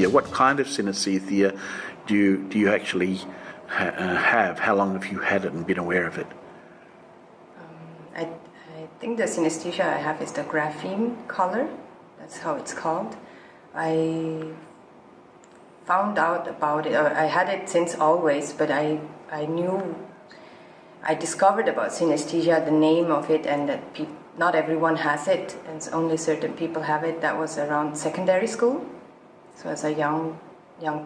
synesthesia. What kind of synesthesia do you actually have? How long have you had it and been aware of it? I think the synesthesia I have is the grapheme color. That's how it's called. I found out about it, or I had it since always, but I discovered about synesthesia, the name of it, and that not everyone has it, and only certain people have it. That was around secondary school, so as a young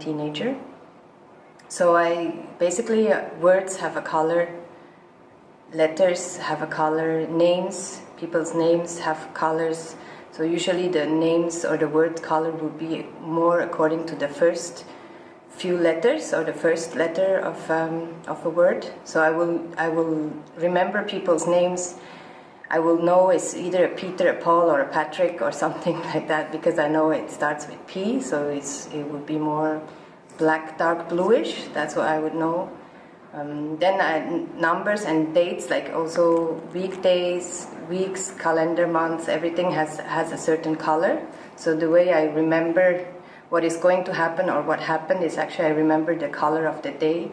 teenager. So basically words have a color, letters have a color, people's names have colors. So usually the names or the word color would be more according to the first few letters or the first letter of a word. So I will remember people's names. I will know it's either a Peter, a Paul, or a Patrick or something like that, because I know it starts with P. So it would be more black, dark bluish. That's what I would know. Then numbers and dates, like also weekdays, weeks, calendar, months, everything has a certain color. So the way I remember what is going to happen or what happened is actually I remember the color of the day.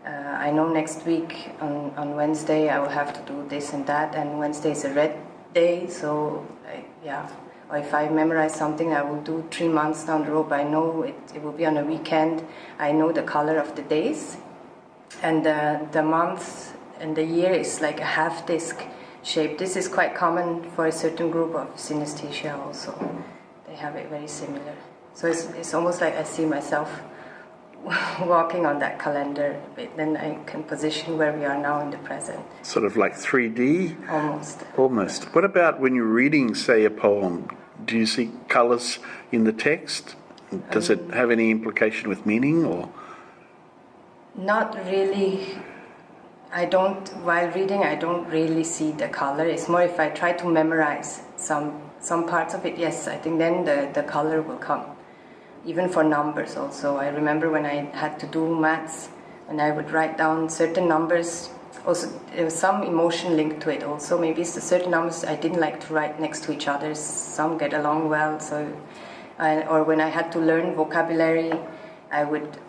I know next week on Wednesday I will have to do this and that, and Wednesday is a red day, so or if I memorize something I will do 3 months down the road, but I know it will be on a weekend. I know the color of the days. And the month and the year is like a half disc shape. This is quite common for a certain group of synesthesia also. They have it very similar. So it's almost like I see myself walking on that calendar a bit. Then I can position where we are now in the present. Sort of like 3D? Almost. What about when you're reading, say, a poem? Do you see colours in the text? Does it have any implication with meaning, or...? Not really. While reading, I don't really see the color. It's more if I try to memorize some parts of it, yes, I think then the color will come. Even for numbers also. I remember when I had to do maths, and I would write down certain numbers. Also, there was some emotion linked to it also. Maybe it's the certain numbers I didn't like to write next to each other. Some get along well. Or when I had to learn vocabulary, I would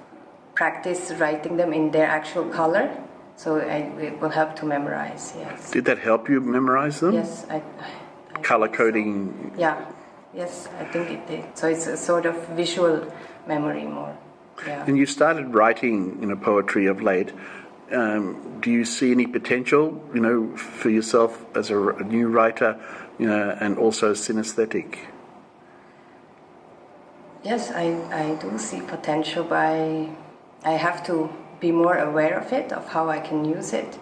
practice writing them in their actual color, so it will help to memorize. Yes. Did that help you memorize them? Yes, I color coding. So. Yeah. Yes, I think it did. So it's a sort of visual memory more. Yeah. And you started writing, poetry of late. Do you see any potential, for yourself as a new writer, and also synesthetic? Yes, I do see potential, but I have to be more aware of it, of how I can use it,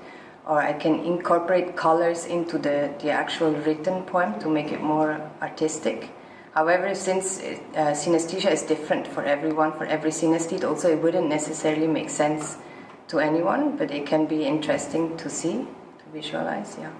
or I can incorporate colors into the actual written poem to make it more artistic. However, since synesthesia is different for everyone, for every synesthete, also it wouldn't necessarily make sense to anyone, but it can be interesting to see, to visualize, yeah.